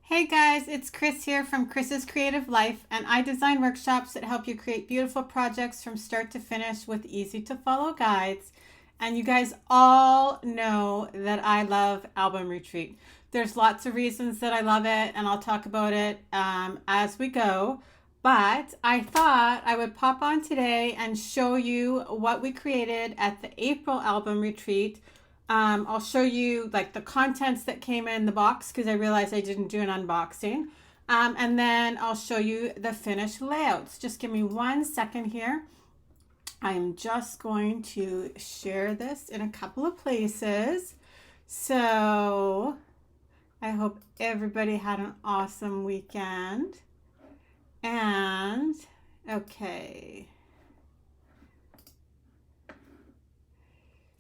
Hey guys, it's Chris here from Chris's Creative Life, and I design workshops that help you create beautiful projects from start to finish with easy to follow guides. And you guys all know that I love Album Retreat. There's lots of reasons that I love it, and I'll talk about it as we go. But I thought I would pop on today and show you what we created at the April Album Retreat. I'll show you like the contents that came in the box because I realized I didn't do an unboxing. And then I'll show you the finished layouts. Just give me 1 second here. I'm just going to share this in a couple of places. So I hope everybody had an awesome weekend. And okay.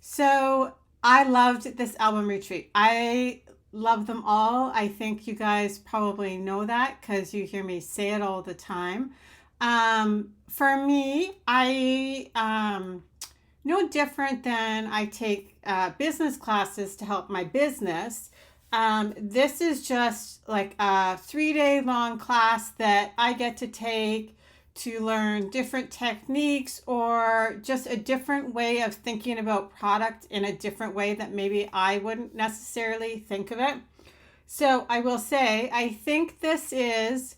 So I loved this album retreat. I love them all. I think you guys probably know that because you hear me say it all the time. For me, no different than I take business classes to help my business. This is just like a 3 day long class that I get to take to learn different techniques or just a different way of thinking about product in a different way that maybe I wouldn't necessarily think of it. So I will say, I think this is,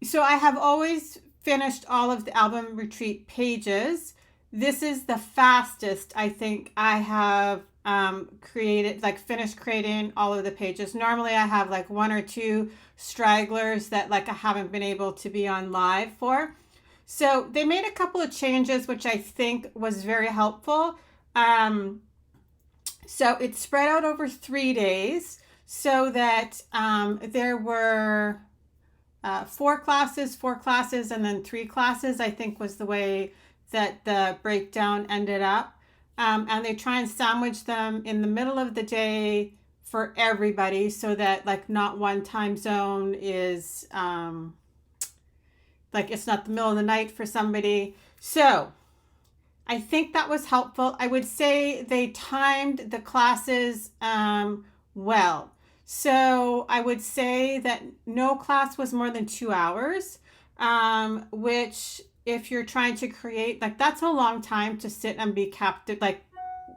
so I have always finished all of the album retreat pages. This is the fastest I think I have created, like finished creating all of the pages. Normally I have like one or two stragglers that like I haven't been able to be on live for. So they made a couple of changes, which I think was very helpful. So it's spread out over 3 days so that there were 4 classes, and then 3 classes, I think was the way that the breakdown ended up. And they try and sandwich them in the middle of the day for everybody so that like not one time zone is like it's not the middle of the night for somebody. So I think that was helpful. I would say they timed the classes well. So I would say that no class was more than 2 hours, which if you're trying to create, like that's a long time to sit and be captive, like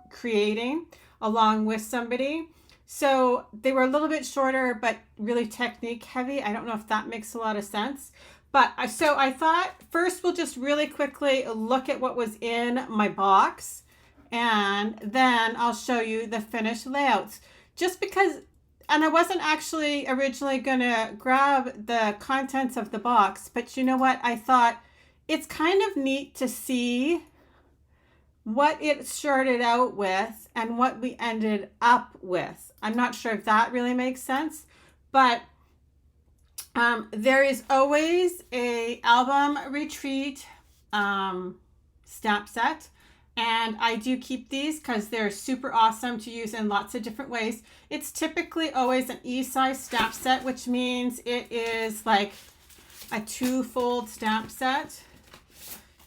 creating along with somebody. So they were a little bit shorter, but really technique heavy. I don't know if that makes a lot of sense. But so I thought first we'll just really quickly look at what was in my box, and then I'll show you the finished layouts. Just because, and I wasn't actually originally going to grab the contents of the box, but you know what? I thought it's kind of neat to see what it started out with and what we ended up with. I'm not sure if that really makes sense, but there is always a album retreat snap set, and I do keep these because they're super awesome to use in lots of different ways. It's typically always an E-size stamp set, which means it is like a 2-fold stamp set.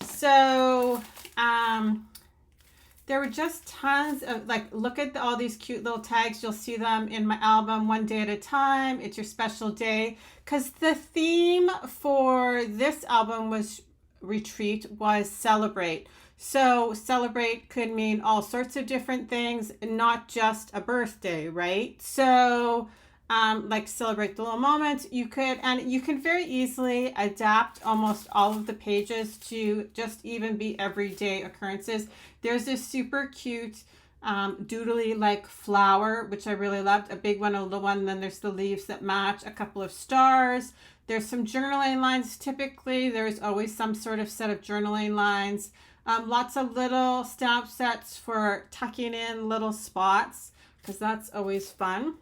So there were just tons of, like, look at all these cute little tags. You'll see them in my album, One Day at a Time. It's your special day. Because the theme for this album was retreat was celebrate. So celebrate could mean all sorts of different things, not just a birthday, right? So like celebrate the little moments. You can very easily adapt almost all of the pages to just even be everyday occurrences. There's this super cute doodly like flower, which I really loved, a big one, a little one, and then there's the leaves that match, a couple of stars. There's some journaling lines. Typically there's always some sort of set of journaling lines. Lots of little stamp sets for tucking in little spots because that's always fun.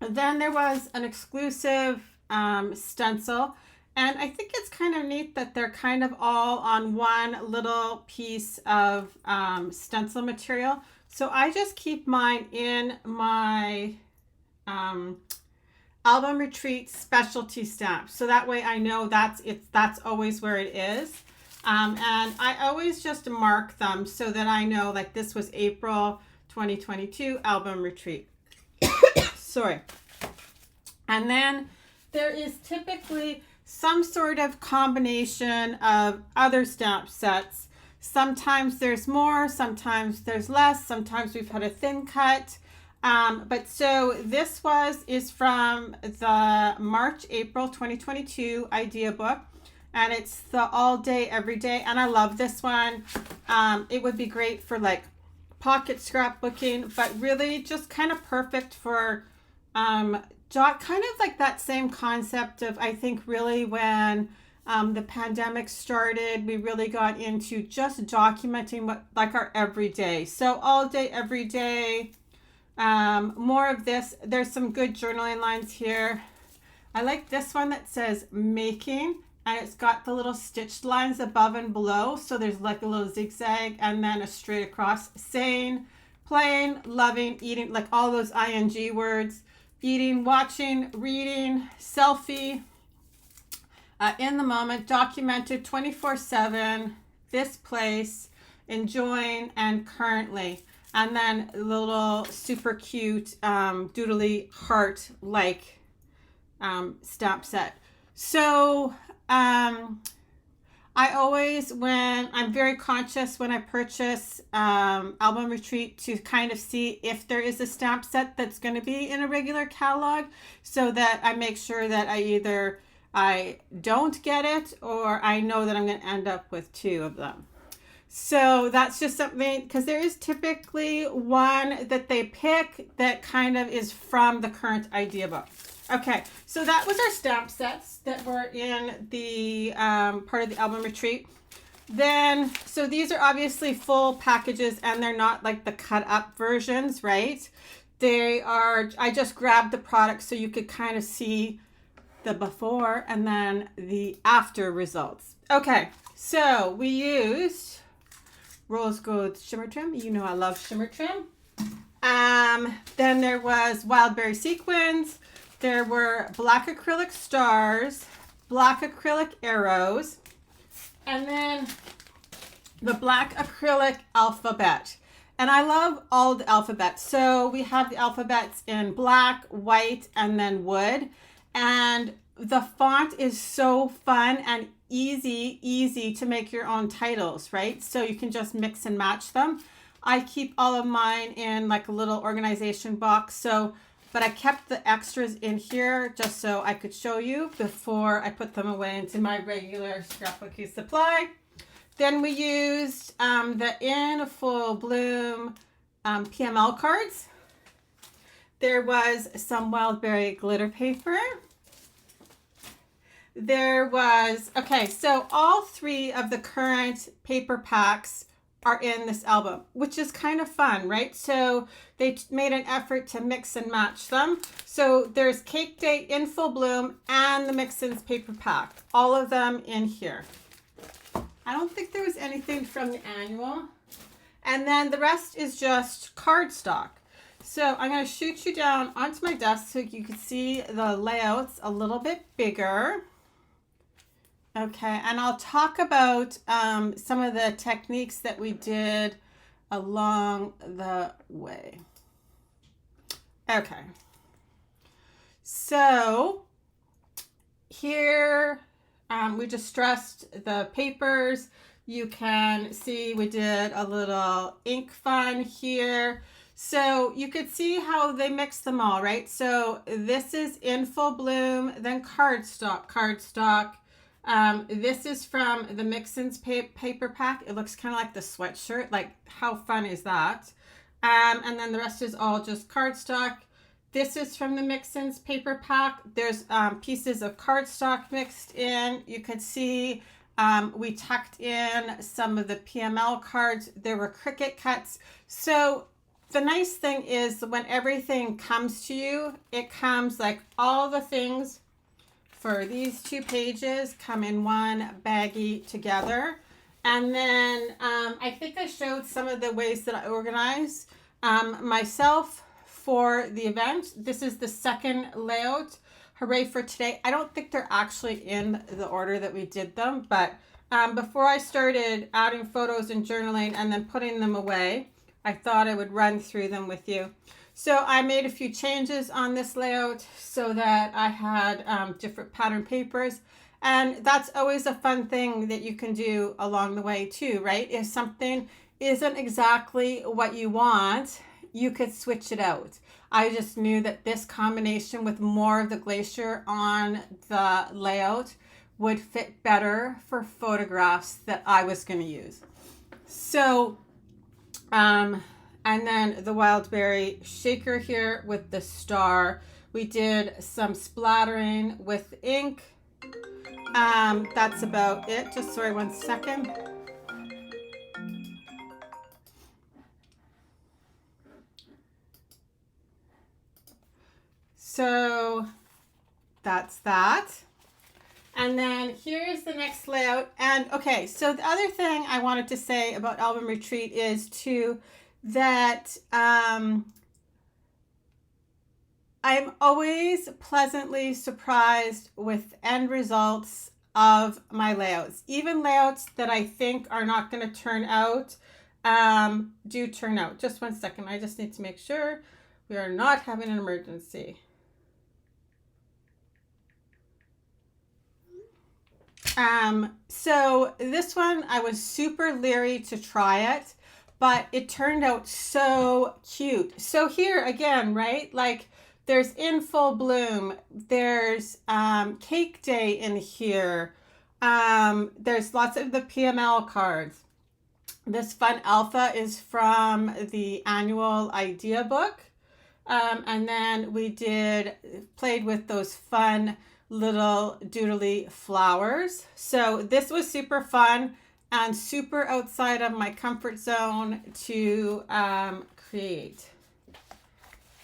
Then there was an exclusive stencil, and I think it's kind of neat that they're kind of all on one little piece of stencil material. So I just keep mine in my album retreat specialty stamp, so that way I know that's always where it is. And I always just mark them so that I know like this was April 2022 album retreat. Sorry. And then there is typically some sort of combination of other stamp sets. Sometimes there's more, sometimes there's less, sometimes we've had a thin cut. But so this is from the March-April 2022 idea book, and it's the all day, every day. And I love this one. It would be great for like pocket scrapbooking, but really just kind of perfect for kind of like that same concept of, I think really when the pandemic started, we really got into just documenting what like our everyday. So all day, every day, more of this. There's some good journaling lines here. I like this one that says making, and it's got the little stitched lines above and below. So there's like a little zigzag and then a straight across. Saying, playing, loving, eating, like all those ing words. Eating, watching, reading, selfie, in the moment, documented 24/7, this place, enjoying, and currently. And then a little super cute doodly heart like stamp set. So I always, when I'm very conscious when I purchase Album Retreat, to kind of see if there is a stamp set that's going to be in a regular catalog, so that I make sure that I don't get it, or I know that I'm going to end up with two of them. So that's just something, because there is typically one that they pick that kind of is from the current idea book. Okay, so that was our stamp sets that were in the part of the Album Retreat. Then, so these are obviously full packages, and they're not like the cut up versions, right? They are, I just grabbed the product so you could kind of see the before and then the after results. Okay, so we used Rose Gold Shimmer Trim. You know I love shimmer trim. Then there was Wildberry Sequins. There were black acrylic stars, black acrylic arrows, and then the black acrylic alphabet. And I love all the alphabets. So we have the alphabets in black, white, and then wood. And the font is so fun and easy to make your own titles, right? So you can just mix and match them. I keep all of mine in like a little organization box. But I kept the extras in here just so I could show you before I put them away into my regular scrapbooking supply. Then we used the In Full Bloom PML cards. There was some Wildberry glitter paper. There was, okay, so all three of the current paper packs are in this album, which is kind of fun, right? So they made an effort to mix and match them. So there's Cake Day, In Full Bloom, and the Mix-Ins paper pack. All of them in here. I don't think there was anything from the annual. And then the rest is just cardstock. So I'm going to shoot you down onto my desk so you can see the layouts a little bit bigger. Okay, and I'll talk about some of the techniques that we did along the way. Okay, so here we just stressed the papers. You can see we did a little ink fun here. So you could see how they mix them all, right? So this is In Full Bloom, then cardstock. This is from the Mix-Ins paper pack. It looks kind of like the sweatshirt. Like, how fun is that? And then the rest is all just cardstock. This is from the Mix-Ins paper pack. There's pieces of cardstock mixed in. You could see we tucked in some of the PML cards. There were Cricut cuts. So the nice thing is when everything comes to you, it comes like all the things for these 2 pages come in one baggie together. And then I think I showed some of the ways that I organize myself for the event. This is the second layout. Hooray for today. I don't think they're actually in the order that we did them, but before I started adding photos and journaling and then putting them away, I thought I would run through them with you. So I made a few changes on this layout so that I had different pattern papers. And that's always a fun thing that you can do along the way too, right? If something isn't exactly what you want, you could switch it out. I just knew that this combination with more of the glacier on the layout would fit better for photographs that I was going to use. So, and then the wild berry shaker here with the star. We did some splattering with ink. That's about it. Just sorry, 1 second. So that's that. And then here's the next layout. And okay, so the other thing I wanted to say about Album Retreat is too that I'm always pleasantly surprised with end results of my layouts. Even layouts that I think are not going to turn out do turn out. Just 1 second. I just need to make sure we are not having an emergency. So this one, I was super leery to try it, but it turned out so cute. So here again, right? Like there's In Full Bloom, there's Cake Day in here. There's lots of the PML cards. This Fun Alpha is from the annual idea book. And then we played with those fun little doodly flowers. So this was super fun and super outside of my comfort zone to create.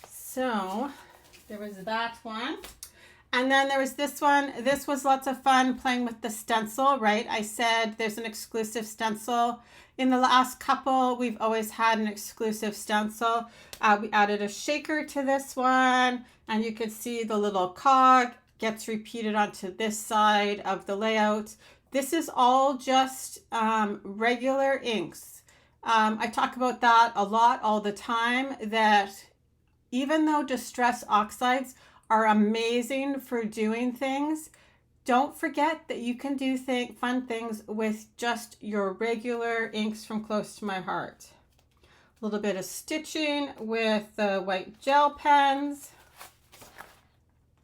So there was that one. And then there was this one. This was lots of fun playing with the stencil, right? I said there's an exclusive stencil. In the last couple, we've always had an exclusive stencil. We added a shaker to this one, and you could see the little cog gets repeated onto this side of the layout. This is all just regular inks. I talk about that a lot all the time, that even though Distress Oxides are amazing for doing things, don't forget that you can do fun things with just your regular inks from Close to My Heart. A little bit of stitching with the white gel pens.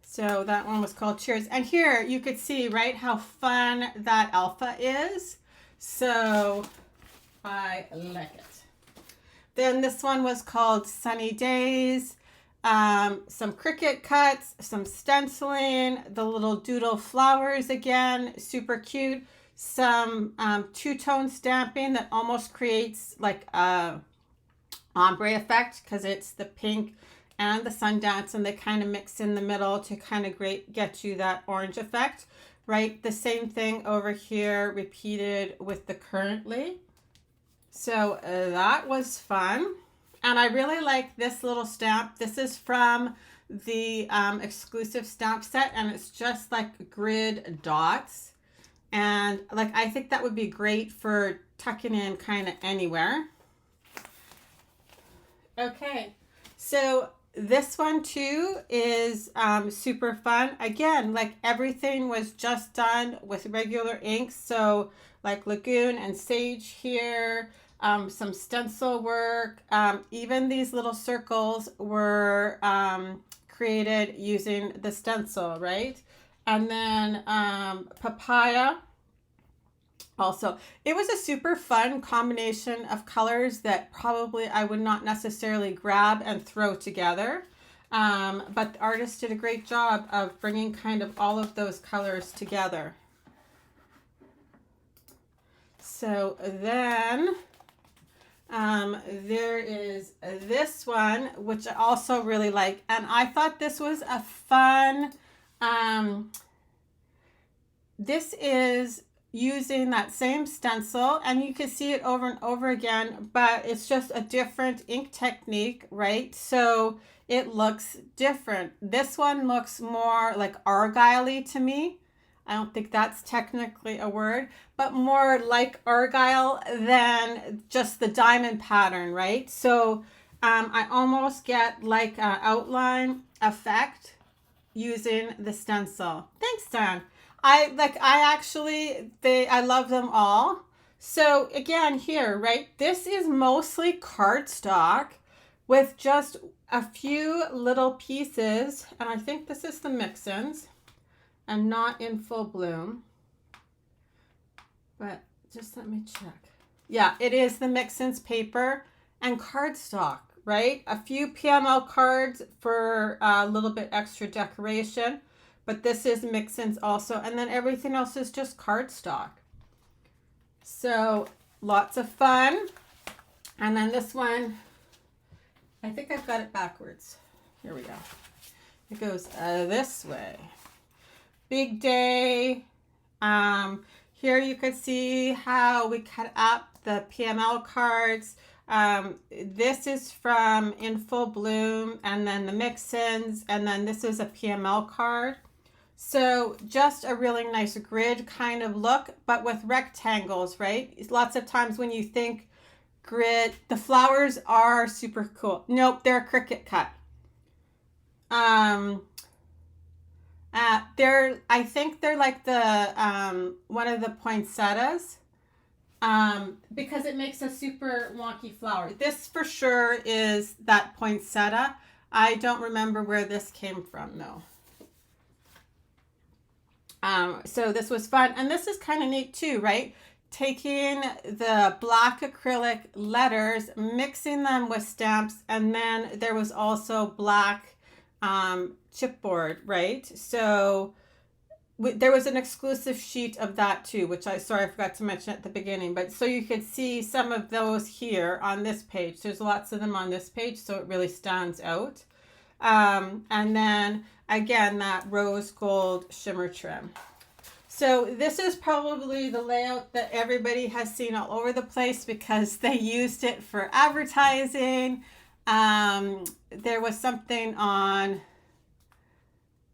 So that one was called Cheers. And here you could see, right, how fun that alpha is. So I like it. Then this one was called Sunny Days. Some Cricut cuts, some stenciling, the little doodle flowers again, super cute. Some two-tone stamping that almost creates like a ombre effect because it's the pink and the Sundance, and they kind of mix in the middle to kind of get you that orange effect, right? The same thing over here repeated with the Currently. So that was fun. And I really like this little stamp. This is from the exclusive stamp set, and it's just like grid dots. And like, I think that would be great for tucking in kind of anywhere. Okay, so this one too is super fun. Again, like everything was just done with regular inks. So like Lagoon and Sage here, some stencil work. Even these little circles were created using the stencil, right? And then Papaya. Also, it was a super fun combination of colors that probably I would not necessarily grab and throw together. But the artist did a great job of bringing kind of all of those colors together. So then there is this one, which I also really like. And I thought this was a fun, this is using that same stencil, and you can see it over and over again, but it's just a different ink technique, right? So it looks different. This one looks more like argile-y to me. I don't think that's technically a word, but more like argile than just the diamond pattern, right? So I almost get like an outline effect using the stencil. Thanks, Dan. I love them all. So again, here, right, this is mostly cardstock with just a few little pieces, and I think this is the Mix-Ins and not in Full Bloom, but just let me check. Yeah, it is the Mix-Ins paper and cardstock, right? A few PML cards for a little bit extra decoration, but this is Mix-Ins also, and then everything else is just cardstock. So lots of fun. And then this one, I think I've got it backwards. Here we go. It goes this way. Big day. Here you could see how we cut up the PML cards. This is from In Full Bloom, and then the Mix-Ins, and then this is a PML card. So just a really nice grid kind of look, but with rectangles, right? Lots of times when you think grid, the flowers are super cool. Nope, they're Cricut cut. I think they're like the one of the poinsettias, because it makes a super wonky flower. This for sure is that poinsettia. I don't remember where this came from though. So this was fun, and this is kind of neat too, right? Taking the black acrylic letters, mixing them with stamps, and then there was also black chipboard, right? So there was an exclusive sheet of that too, which I forgot to mention at the beginning, but so you could see some of those here on this page. There's lots of them on this page, so it really stands out. And then again, that rose gold shimmer trim. So this is probably the layout that everybody has seen all over the place because they used it for advertising. There was something on,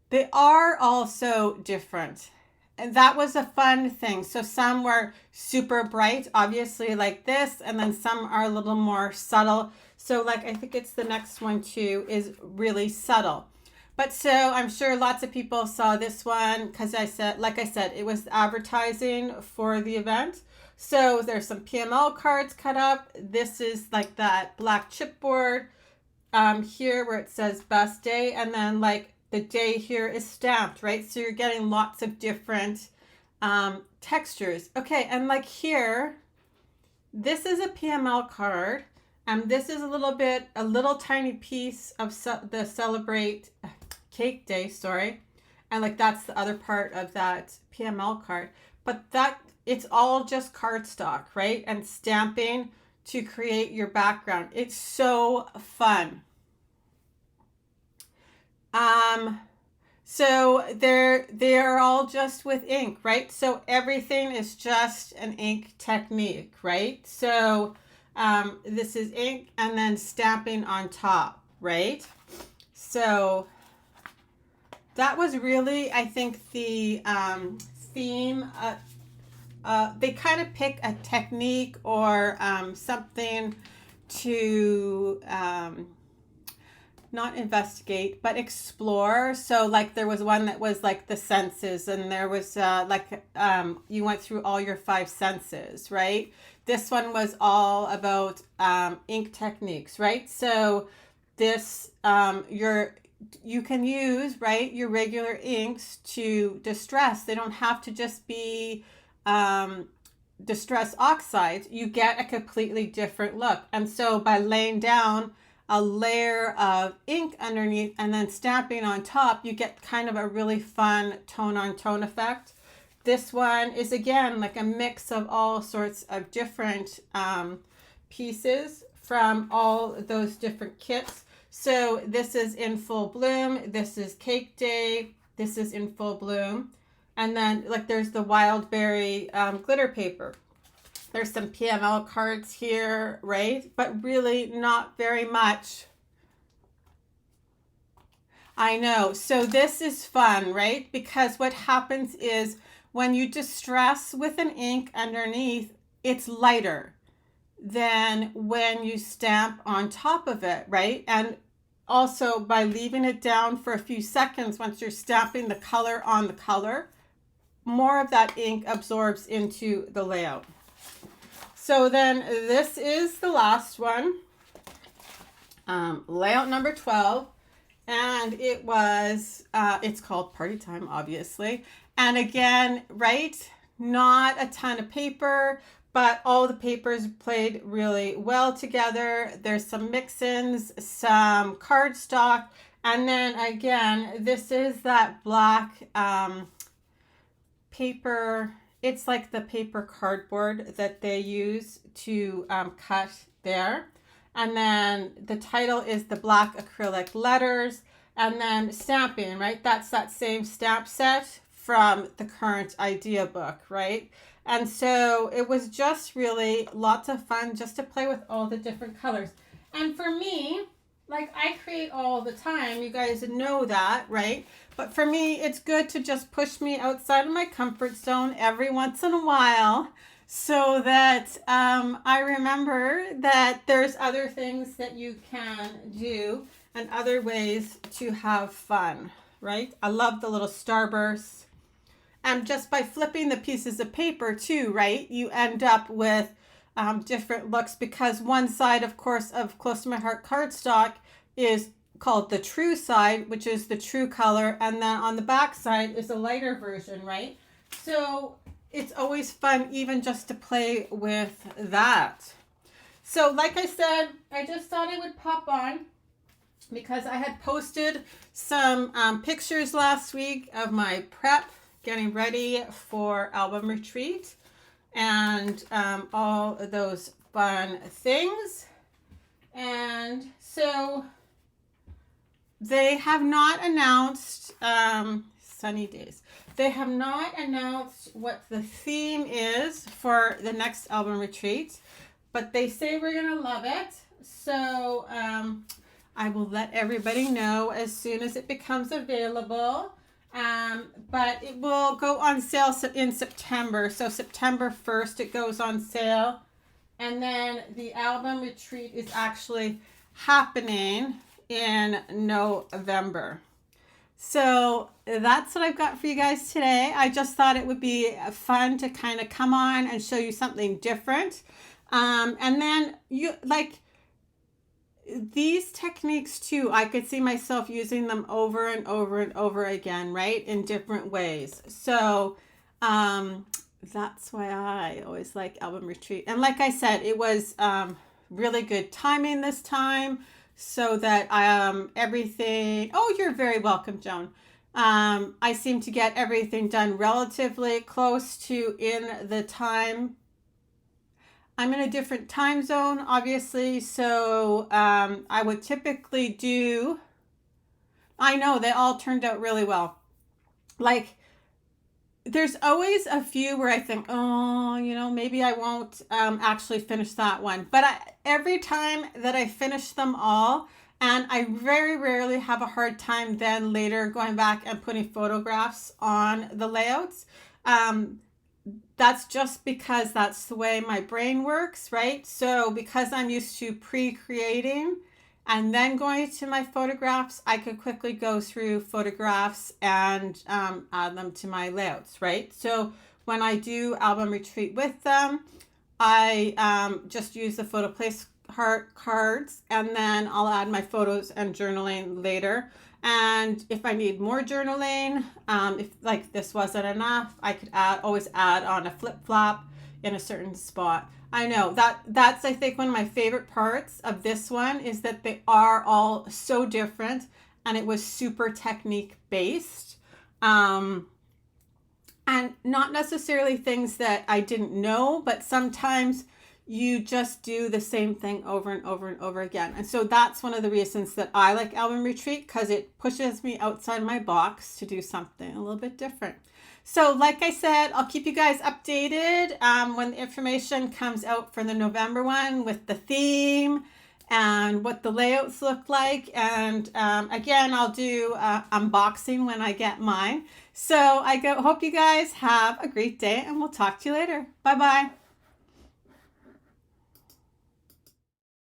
they are also different. And that was a fun thing. So some were super bright, obviously like this, and then some are a little more subtle. So like, I think it's the next one too, is really subtle. But so I'm sure lots of people saw this one because like I said, it was advertising for the event. So there's some PML cards cut up. This is like that black chipboard here where it says best day. And then like the day here is stamped, right? So you're getting lots of different textures. Okay, and like here, this is a PML card. This is a little tiny piece of the Celebrate Cake Day, and like that's the other part of that PML card, but that it's all just cardstock, right? And stamping to create your background. It's so fun. So they are all just with ink, right? So everything is just an ink technique, right? So this is ink and then stamping on top, right? So that was really, I think, the theme. They kind of pick a technique or something to not investigate, but explore. So like there was one that was like the senses, and there was you went through all your 5 senses, right? This one was all about ink techniques, right? So this, you can use, right, your regular inks to distress. They don't have to just be distress oxides. You get a completely different look. And so by laying down a layer of ink underneath and then stamping on top, you get kind of a really fun tone on tone effect. This one is again like a mix of all sorts of different pieces from all those different kits. So this is In Full Bloom, this is Cake Day, this is In Full Bloom, and then like there's the Wild Berry glitter paper. There's some PML cards here, right? But really not very much. I know. So this is fun, right? Because what happens is when you distress with an ink underneath, it's lighter. than when you stamp on top of it, right? And also by leaving it down for a few seconds, once you're stamping the color on the color, more of that ink absorbs into the layout. So then this is the last one, layout number 12. And it was, it's called Party Time, obviously. And again, right, not a ton of paper, but all the papers played really well together. There's some mix-ins, some cardstock, and then again, this is that black paper. It's like the paper cardboard that they use to cut there. And then the title is the black acrylic letters, and then stamping, right? That's that same stamp set from the current idea book, right? And so it was just really lots of fun just to play with all the different colors. And for me, like I create all the time, you guys know that, right? But for me, it's good to just push me outside of my comfort zone every once in a while, so that I remember that there's other things that you can do and other ways to have fun, right? I love the little starbursts. And just by flipping the pieces of paper too, right, you end up with different looks, because one side, of course, of Close to My Heart cardstock is called the true side, which is the true color, and then on the back side is a lighter version, right? So it's always fun even just to play with that. So like I said, I just thought I would pop on because I had posted some pictures last week of my prep, getting ready for album retreat, and all of those fun things. And so they have not announced, sunny days. They have not announced what the theme is for the next album retreat, but they say we're going to love it. So I will let everybody know as soon as it becomes available. But it will go on sale in September. So September 1st, it goes on sale. And then the album retreat is actually happening in November. So that's what I've got for you guys today. I just thought it would be fun to kind of come on and show you something different. And then you like these techniques too, I could see myself using them over and over and over again, right? In different ways. So that's why I always like album retreat. And like I said, it was really good timing this time, so that everything, oh, you're very welcome, Joan. I seem to get everything done relatively close to in the time. I'm in a different time zone, obviously, so I would typically do, I know they all turned out really well. Like, there's always a few where I think, oh, you know, maybe I won't actually finish that one. But every time that I finish them all, and I very rarely have a hard time then later going back and putting photographs on the layouts. That's just because that's the way my brain works, right? So because I'm used to pre-creating and then going to my photographs, I could quickly go through photographs and add them to my layouts, right? So when I do album retreat with them, I just use the photo place cards, and then I'll add my photos and journaling later. And if I need more journaling, if like this wasn't enough, I could always add on a flip-flop in a certain spot. I know that's I think one of my favorite parts of this one is that they are all so different, and it was super technique based. And not necessarily things that I didn't know, but sometimes you just do the same thing over and over and over again. And so that's one of the reasons that I like album retreat, because it pushes me outside my box to do something a little bit different. So like I said, I'll keep you guys updated when the information comes out for the November one with the theme and what the layouts look like. And again, I'll do unboxing when I get mine. So hope you guys have a great day, and we'll talk to you later. Bye-bye.